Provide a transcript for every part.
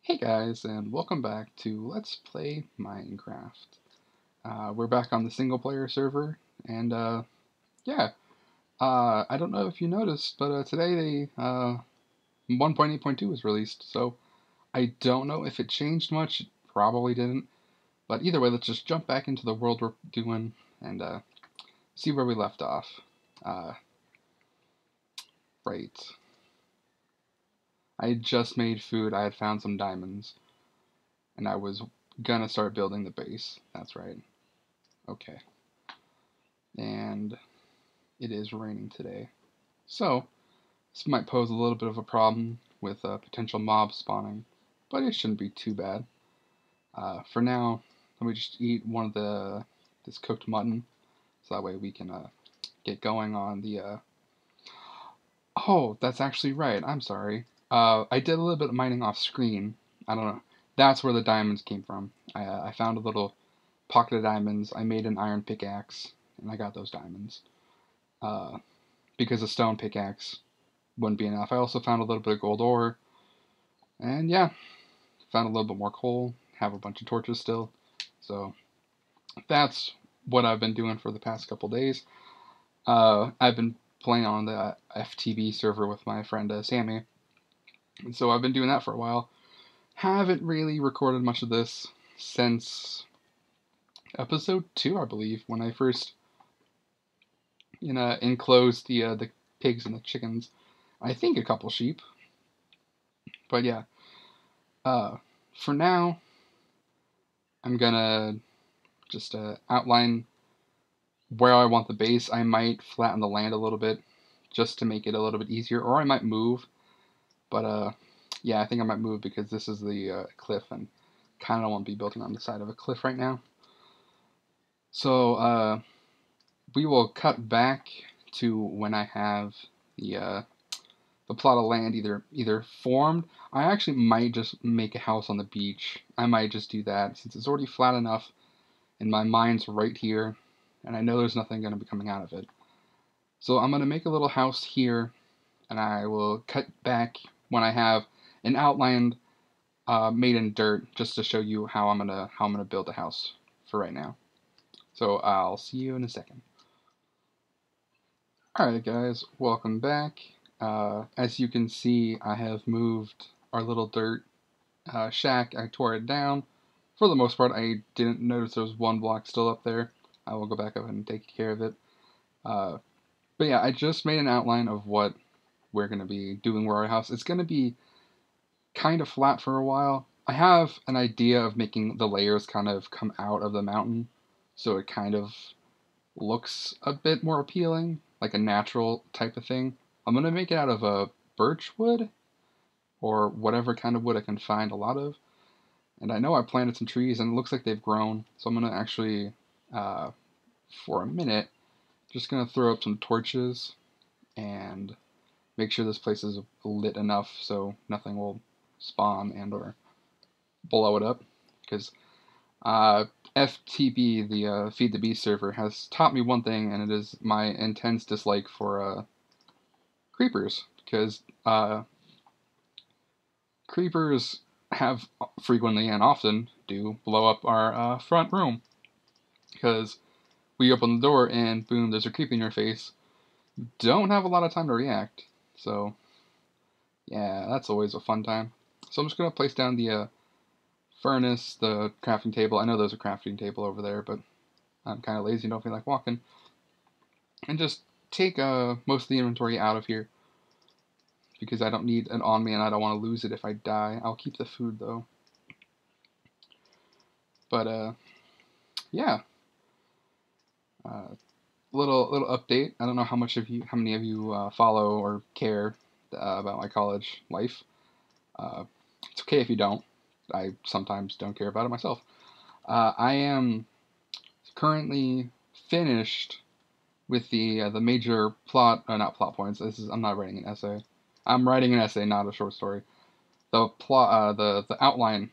Hey guys, and welcome back to Let's Play Minecraft. We're back on the single player server, and yeah, I don't know if you noticed, but today 1.8.2 was released, so I don't know if it changed much, it probably didn't, but either way, let's just jump back into the world we're doing and see where we left off. Uh, right. I had just made food, I had found some diamonds, and I was gonna start building the base, that's right. Okay. And it is raining today. So, this might pose a little bit of a problem with potential mobs spawning, but it shouldn't be too bad. For now, let me just eat one of this cooked mutton, so that way we can get going on the. Oh, that's actually right. I'm sorry. I did a little bit of mining off screen. I don't know. That's where the diamonds came from. I found a little pocket of diamonds. I made an iron pickaxe, and I got those diamonds. Uh, because a stone pickaxe wouldn't be enough. I also found a little bit of gold ore, and yeah, found a little bit more coal, have a bunch of torches still. So that's what I've been doing for the past couple days. I've been playing on the FTB server with my friend Sammy, and so I've been doing that for a while. Haven't really recorded much of this since episode 2, I believe, when I first enclosed the pigs and the chickens. I think a couple sheep, but yeah. For now, I'm gonna just outline where I want the base. I might flatten the land a little bit just to make it a little bit easier, or I might move. But yeah, I think I might move because this is the cliff, and kind of don't want to be building on the side of a cliff right now. So we will cut back to when I have the plot of land either formed. I actually might just make a house on the beach. I might just do that since it's already flat enough and my mine's right here and I know there's nothing going to be coming out of it. So I'm going to make a little house here and I will cut back when I have an outline made in dirt just to show you how I'm gonna build a house for right now. So I'll see you in a second. Alright guys, welcome back. As you can see, I have moved our little dirt shack. I tore it down. For the most part, I didn't notice there was one block still up there. I will go back up and take care of it. But yeah, I just made an outline of what we're going to be doing with our house. It's going to be kind of flat for a while. I have an idea of making the layers kind of come out of the mountain, so it kind of looks a bit more appealing, like a natural type of thing. I'm going to make it out of a birch wood, or whatever kind of wood I can find a lot of. And I know I planted some trees, and it looks like they've grown, so I'm going to actually, for a minute, just going to throw up some torches, and make sure this place is lit enough so nothing will spawn and or blow it up, because FTB, the Feed the Beast server, has taught me one thing, and it is my intense dislike for creepers, because creepers have frequently and often do blow up our front room, because we open the door and boom, there's a creep in your face. Don't have a lot of time to react, so yeah, that's always a fun time. So I'm just going to place down the furnace, the crafting table. I know there's a crafting table over there, but I'm kind of lazy and don't feel like walking. And just take most of the inventory out of here, because I don't need it on me and I don't want to lose it if I die. I'll keep the food though. But yeah, little update. I don't know how many of you follow or care about my college life. It's okay if you don't. I sometimes don't care about it myself. I am currently finished with the major plot, not plot points. I'm not writing an essay. I'm writing an essay, not a short story. The plot, the outline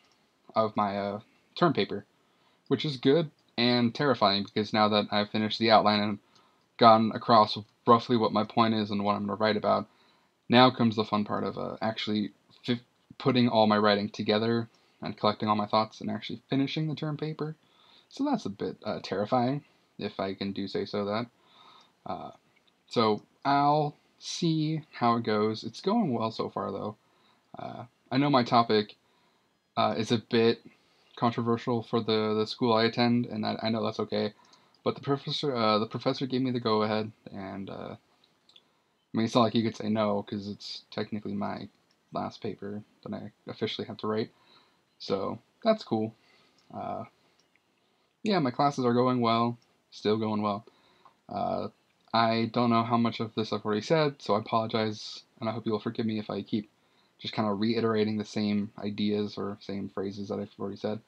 of my term paper, which is good and terrifying because now that I've finished the outline and gotten across roughly what my point is and what I'm going to write about, now comes the fun part of actually putting all my writing together and collecting all my thoughts and actually finishing the term paper. So that's a bit terrifying, if I can do say so that. So I'll see how it goes. It's going well so far, though. I know my topic is a bit controversial for the school I attend, and I know that's okay. But the professor gave me the go ahead, and I mean it's not like he could say no because it's technically my last paper that I officially have to write. So that's cool. Uh, yeah, my classes are going well, still going well. Uh, I don't know how much of this I've already said, so I apologize, and I hope you will forgive me if I keep just kind of reiterating the same ideas or same phrases that I've already said.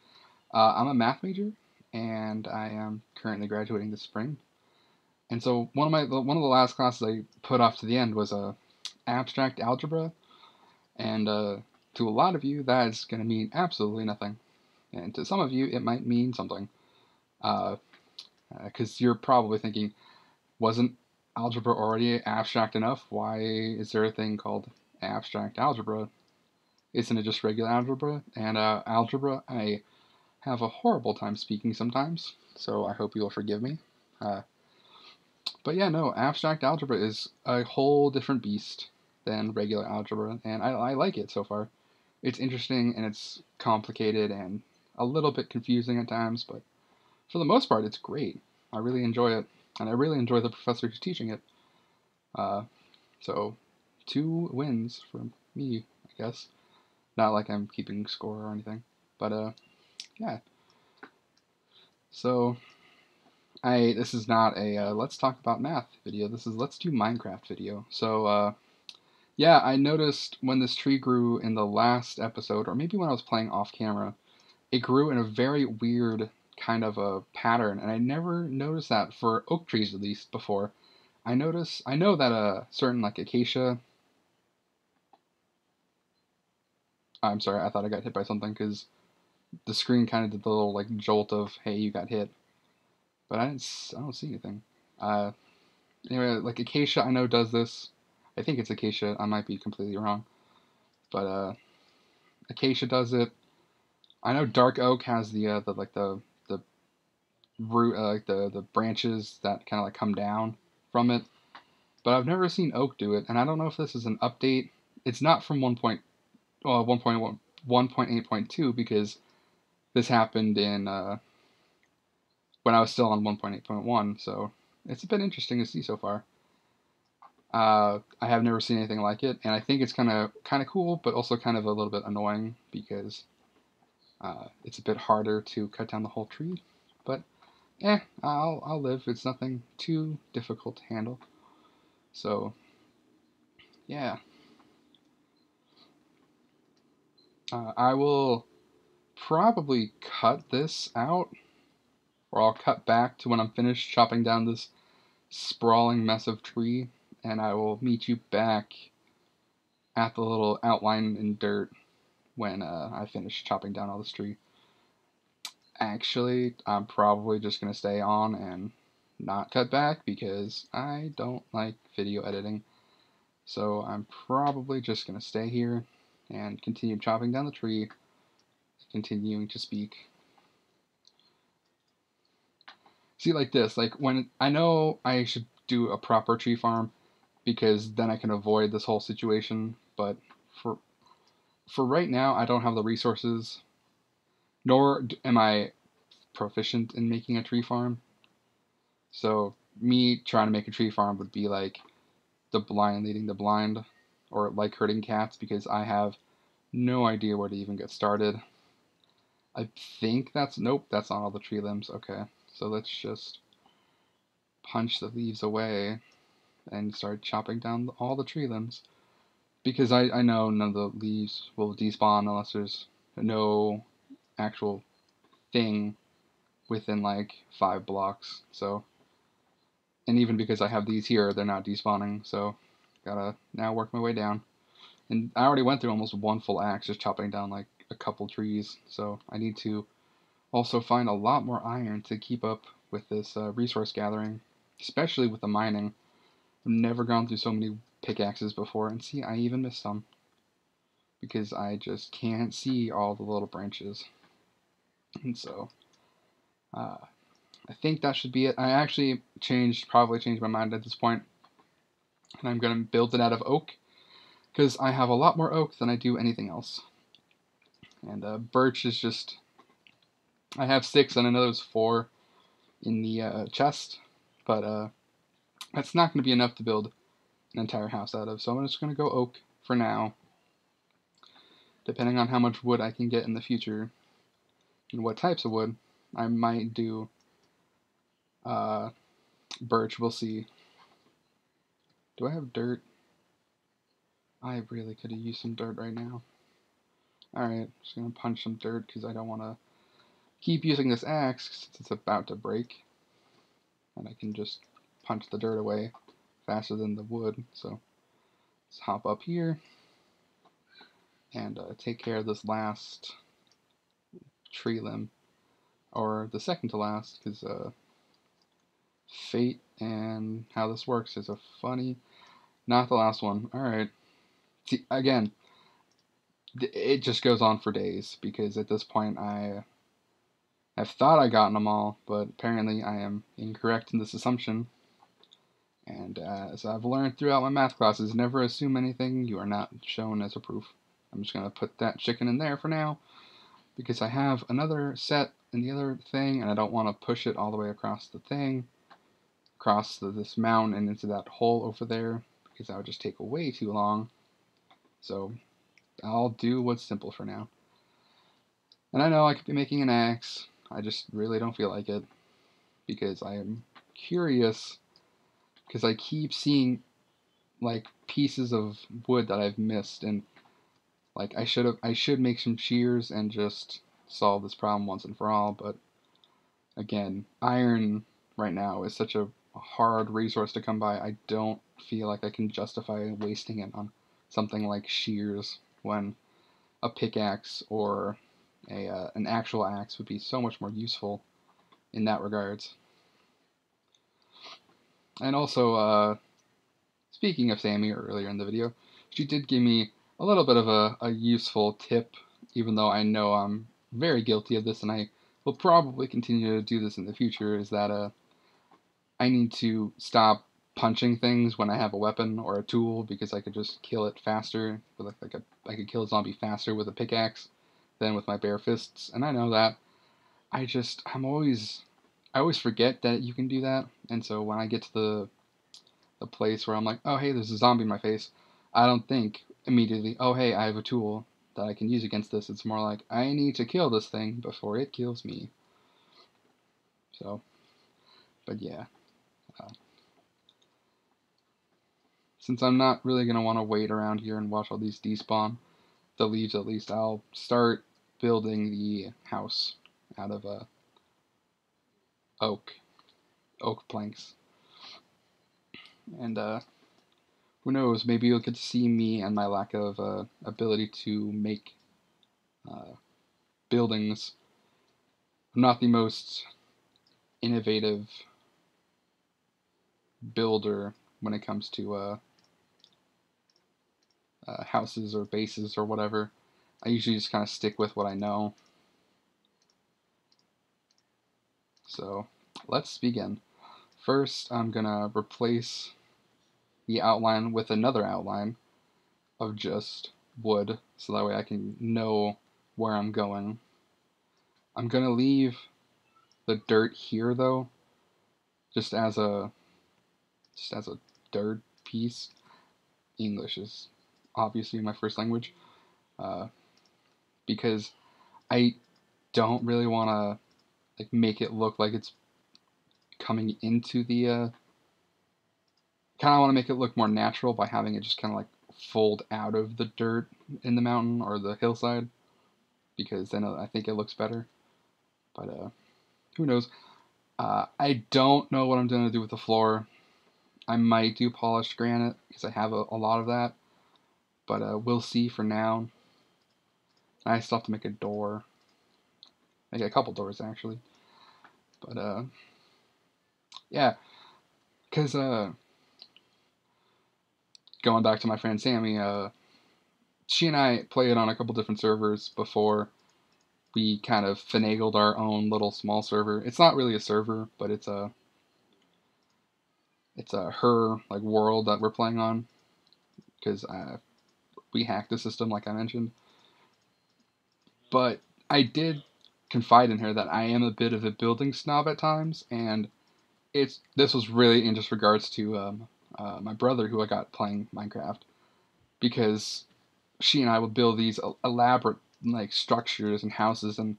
I'm a math major, and I am currently graduating this spring. And so one of the last classes I put off to the end was abstract algebra, and to a lot of you that is going to mean absolutely nothing, and to some of you it might mean something. Because you're probably thinking, wasn't algebra already abstract enough? Why is there a thing called abstract algebra? Isn't it just regular algebra? And algebra, I have a horrible time speaking sometimes, so I hope you'll forgive me. Uh, but yeah, no, abstract algebra is a whole different beast than regular algebra, and I like it so far. It's interesting and it's complicated and a little bit confusing at times, but for the most part, it's great. I really enjoy it, and I really enjoy the professor who's teaching it. Uh, so, 2 wins for me, I guess. Not like I'm keeping score or anything, but yeah. So, this is not a let's talk about math video. This is let's do Minecraft video. So, yeah, I noticed when this tree grew in the last episode, or maybe when I was playing off camera, it grew in a very weird kind of a pattern, and I never noticed that for oak trees at least before. I know that a certain like acacia. I'm sorry, I thought I got hit by something because the screen kind of did the little like jolt of hey you got hit, but I don't see anything. Uh, anyway, like acacia I know does this. I think it's acacia. I might be completely wrong, but acacia does it. I know dark oak has the root like the branches that kind of like come down from it, but I've never seen oak do it, and I don't know if this is an update. It's not from 1.8.2 because this happened in when I was still on 1.8.1, so it's been interesting to see so far. I have never seen anything like it, and I think it's kind of cool, but also kind of a little bit annoying because it's a bit harder to cut down the whole tree. But I'll live. It's nothing too difficult to handle. So yeah, I will probably cut this out, or I'll cut back to when I'm finished chopping down this sprawling mess of tree, and I will meet you back at the little outline in dirt when I finish chopping down all this tree. Actually, I'm probably just going to stay on and not cut back because I don't like video editing. So I'm probably just going to stay here and continue chopping down the tree, continuing to speak. See, like this, like when I know I should do a proper tree farm because then I can avoid this whole situation, but for for right now, I don't have the resources, nor am I proficient in making a tree farm. So me trying to make a tree farm would be like the blind leading the blind, or like herding cats because I have no idea where to even get started. I think that's nope, that's not all the tree limbs. Okay, so let's just punch the leaves away and start chopping down all the tree limbs because I know none of the leaves will despawn unless there's no actual thing within like 5 blocks. So, and even because I have these here, they're not despawning. So, gotta now work my way down. And I already went through almost one full axe just chopping down like a couple trees. So I need to also find a lot more iron to keep up with this resource gathering, especially with the mining. I've never gone through so many pickaxes before, and see, I even missed some because I just can't see all the little branches. And so I think that should be it. I actually probably changed my mind at this point, and I'm going to build it out of oak, because I have a lot more oak than I do anything else. And birch is just, I have 6 and I know there's 4 in the chest, but that's not going to be enough to build an entire house out of, so I'm just going to go oak for now. Depending on how much wood I can get in the future and what types of wood, I might do birch. We'll see. Do I have dirt? I really could have used some dirt right now. Alright, just going to punch some dirt because I don't want to keep using this axe since it's about to break. And I can just punch the dirt away faster than the wood. So let's hop up here and take care of this last tree limb. Or the second to last, because fate and how this works is a funny... Not the last one. Alright. See, again, it just goes on for days, because at this point I have thought I gotten them all, but apparently I am incorrect in this assumption. And as I've learned throughout my math classes, never assume anything you are not shown as a proof. I'm just going to put that chicken in there for now, because I have another set in the other thing, and I don't want to push it all the way across the thing, across this mountain and into that hole over there, because that would just take way too long. So I'll do what's simple for now. And I know I could be making an axe, I just really don't feel like it, because I am curious, because I keep seeing like pieces of wood that I've missed, and like I should make some shears and just solve this problem once and for all. But again, iron right now is such a hard resource to come by. I don't feel like I can justify wasting it on something like shears when a pickaxe or an actual axe would be so much more useful in that regards. And also, speaking of Sammy earlier in the video, she did give me a little bit of a useful tip, even though I know I'm very guilty of this and I will probably continue to do this in the future, is that I need to stop punching things when I have a weapon or a tool, because I could just kill it faster with I could kill a zombie faster with a pickaxe than with my bare fists. And I know that. I always forget that you can do that, and so when I get to the place where I'm like, oh hey, there's a zombie in my face, I don't think immediately, oh hey, I have a tool that I can use against this. It's more like, I need to kill this thing before it kills me. So, but yeah. Since I'm not really going to want to wait around here and watch all these despawn, the leaves at least, I'll start building the house out of oak planks. And who knows, maybe you'll get to see me and my lack of ability to make buildings. I'm not the most innovative builder when it comes to houses or bases or whatever. I usually just kind of stick with what I know. So let's begin. First, I'm gonna replace the outline with another outline of just wood, so that way I can know where I'm going. I'm gonna leave the dirt here though, just as a dirt piece. English is obviously my first language, because I don't really want to like make it look like it's coming into the kind of want to make it look more natural by having it just kind of like fold out of the dirt in the mountain or the hillside, because then I think it looks better. But who knows? I don't know what I'm going to do with the floor. I might do polished granite because I have a lot of that, but we'll see for now. I still have to make a door, make a couple doors actually. But yeah, because going back to my friend Sammy, she and I played on a couple different servers before we kind of finagled our own little small server. It's not really a server, but it's a her like world that we're playing on because we hacked the system like I mentioned. But I did confide in her that I am a bit of a building snob at times, and this was really in just regards to my brother who I got playing Minecraft because she and I would build these elaborate like structures and houses, and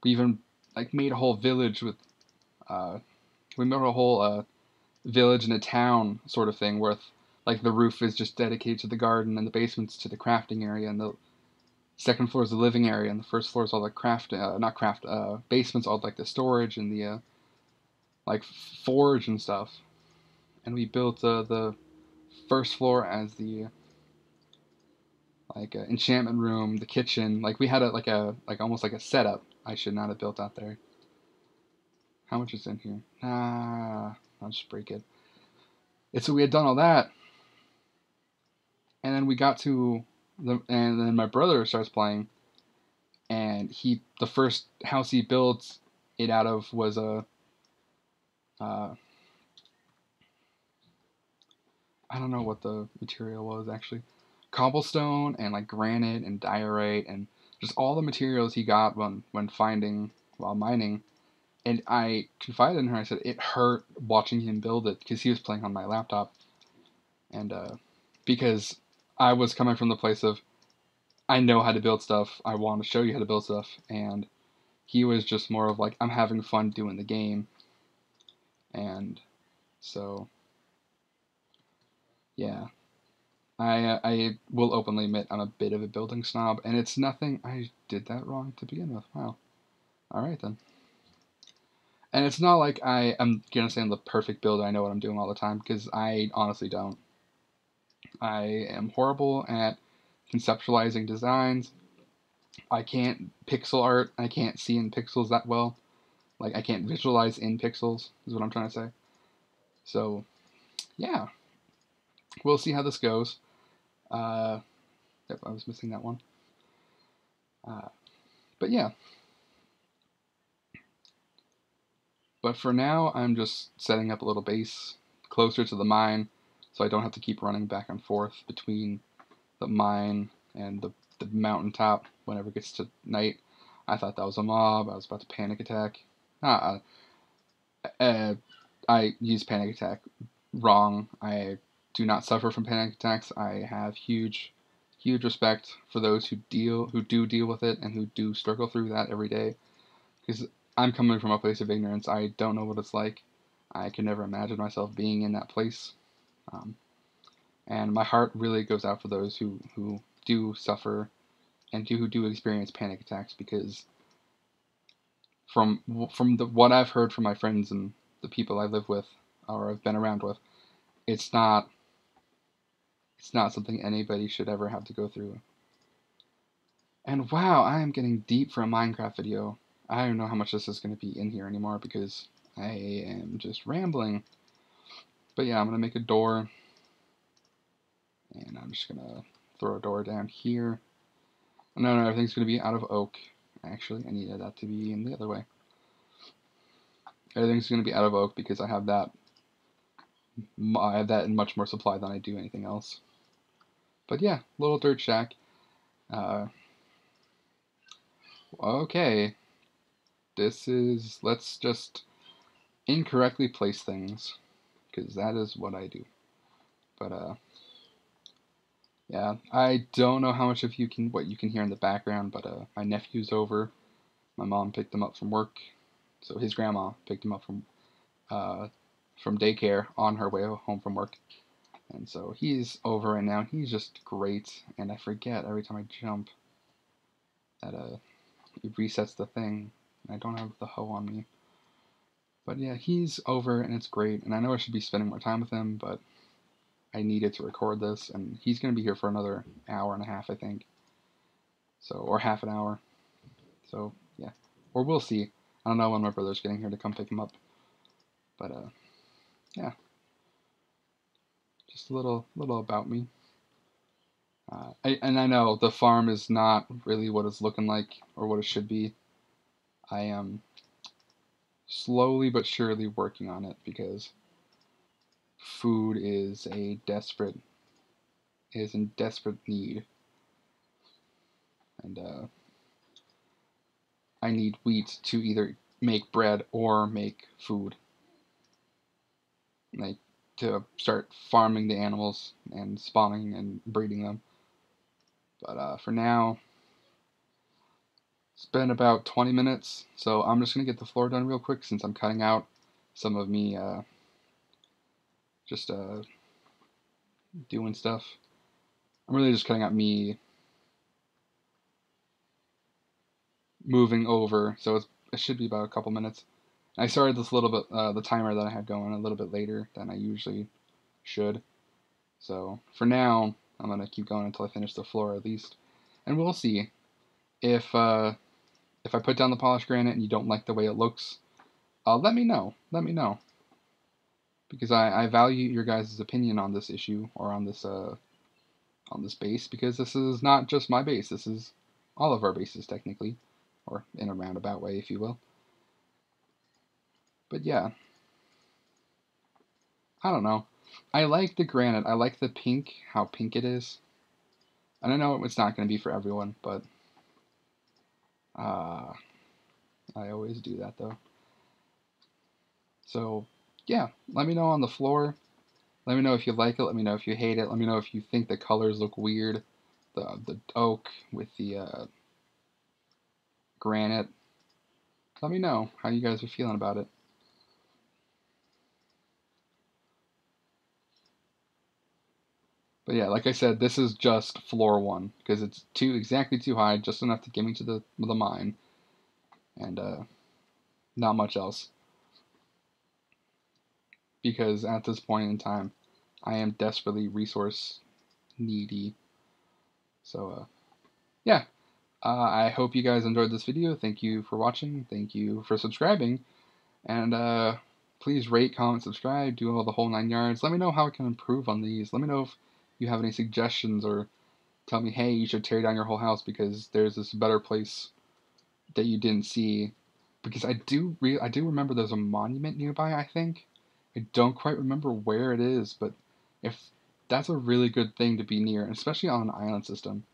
we even like made a whole village with uh, we made a whole village and a town sort of thing where like the roof is just dedicated to the garden and the basement's to the crafting area and the second floor is the living area and the first floor is all the craft not craft basement's all like the storage and the like forge and stuff. And we built the first floor as the like enchantment room, the kitchen. Like we had a like almost like a setup. I should not have built out there. How much is in here? I'll just break it. So we had done all that, and then we got to and then my brother starts playing, and the first house he built it out of was a uh, I don't know what the material was actually, cobblestone and like granite and diorite and just all the materials he got when finding while mining. And I confided in her. I said it hurt watching him build it because he was playing on my laptop, and because I was coming from the place of I know how to build stuff. I want to show you how to build stuff, and he was just more of like I'm having fun doing the game, and so yeah, I will openly admit I'm a bit of a building snob, and it's nothing I did that wrong to begin with. Wow. All right then. And it's not like I am gonna say I'm the perfect builder. I know what I'm doing all the time because I honestly don't. I am horrible at conceptualizing designs. I can't pixel art. I can't see in pixels that well. Like I can't visualize in pixels is what I'm trying to say. So yeah, we'll see how this goes. Uh, yep, I was missing that one. Uh, but yeah, but for now, I'm just setting up a little base closer to the mine so I don't have to keep running back and forth between the mine and the mountaintop whenever it gets to night. I thought that was a mob. I was about to panic attack. Uh, uh, I use panic attack wrong. I do not suffer from panic attacks. I have huge respect for those who do deal with it and who do struggle through that every day. Because I'm coming from a place of ignorance. I don't know what it's like. I can never imagine myself being in that place. Um, and my heart really goes out for those who do suffer and who do experience panic attacks because from what I've heard from my friends and the people I live with or I've been around with, it's not something anybody should ever have to go through. And wow, I am getting deep for a Minecraft video. I don't know how much this is going to be in here anymore because I am just rambling. But yeah, I'm going to make a door. And I'm just going to throw a door down here. No, everything's going to be out of oak. Actually, I needed that to be in the other way. Everything's going to be out of oak because I have that in much more supply than I do anything else. But yeah, little dirt shack. Uh, okay, let's just incorrectly place things because that is what I do. But yeah, I don't know how much of what you can hear in the background, but my nephew's over. My mom picked him up from work, so his grandma picked him up from daycare on her way home from work. And so he's over right now. He's just great, and I forget every time I jump that it resets the thing. I don't have the hoe on me. But yeah, he's over and it's great, and I know I should be spending more time with him, but I needed to record this, and he's going to be here for another hour and a half, I think. So, or half an hour. So, yeah. Or we'll see. I don't know when my brother's getting here to come pick him up. But, yeah. Just a little about me. And I know the farm is not really what it's looking like or what it should be. I am slowly but surely working on it because food is in desperate need, and I need wheat to either make bread or make food, like to start farming the animals and spawning and breeding them. But for now, it's been about 20 minutes, so I'm just gonna get the floor done real quick since I'm cutting out some of me just doing stuff. I'm really just cutting out me moving over, so it should be about a couple minutes. I started this little bit, the timer that I had going a little bit later than I usually should. So for now, I'm gonna keep going until I finish the floor at least, and we'll see if I put down the polished granite and you don't like the way it looks. Let me know. Let me know because I value your guys' opinion on this issue or on this base because this is not just my base. This is all of our bases technically, or in a roundabout way, if you will. But yeah, I don't know. I like the granite. I like the pink, how pink it is. And I know it's not going to be for everyone, but uh, I always do that though. So yeah, let me know on the floor. Let me know if you like it. Let me know if you hate it. Let me know if you think the colors look weird. The oak with the granite. Let me know how you guys are feeling about it. But yeah, like I said, this is just floor one because it's exactly too high, just enough to get me to the mine, and not much else. Because at this point in time, I am desperately resource needy. So yeah, I hope you guys enjoyed this video. Thank you for watching. Thank you for subscribing, and please rate, comment, subscribe, do all the whole 9 yards. Let me know how I can improve on these. Let me know if you have any suggestions or tell me, hey, you should tear down your whole house because there's this better place that you didn't see. Because I do remember there's a monument nearby, I think. I don't quite remember where it is, but if that's a really good thing to be near, especially on an island system.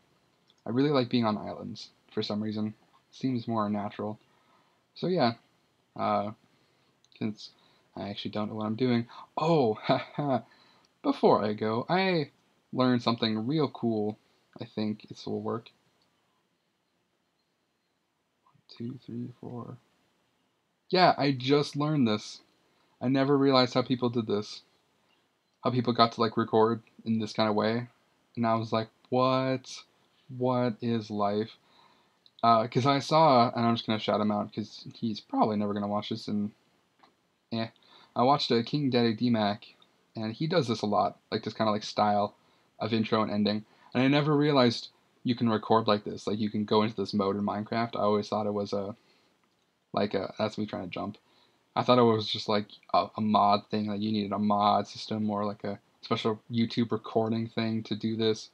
I really like being on islands for some reason. It seems more natural. So yeah, since I actually don't know what I'm doing. Oh, haha. Before I go, I learned something real cool. I think this will work. 2, 3, 4. Yeah, I just learned this. I never realized how people did this. How people got to like record in this kind of way. And I was like, what? What is life? Because I saw, and I'm just going to shout him out because he's probably never going to watch this. And I watched a King Daddy DMAC, and he does this a lot. Like this kind of like style of intro and ending. And I never realized you can record like this. Like you can go into this mode in Minecraft. I always thought it was that's me trying to jump. I thought it was just like a mod thing, like you needed a mod system or like a special YouTube recording thing to do this.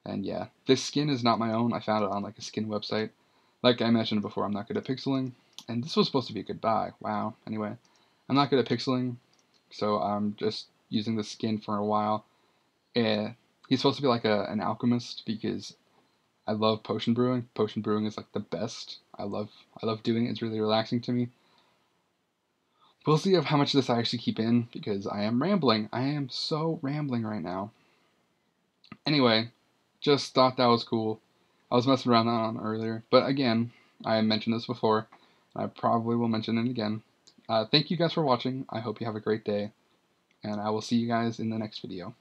And yeah, this skin is not my own. I found it on like a skin website. Like I mentioned before, I'm not good at pixeling, and this was supposed to be a goodbye. Wow. Anyway, I'm not good at pixeling, so I'm just using the skin for a while. He's supposed to be like an alchemist because I love potion brewing. Potion brewing is like the best. I love doing it. It's really relaxing to me. We'll see how much of this I actually keep in because I am rambling. I am so rambling right now. Anyway, just thought that was cool. I was messing around on earlier, but again, I mentioned this before. I probably will mention it again. Thank you guys for watching. I hope you have a great day, and I will see you guys in the next video.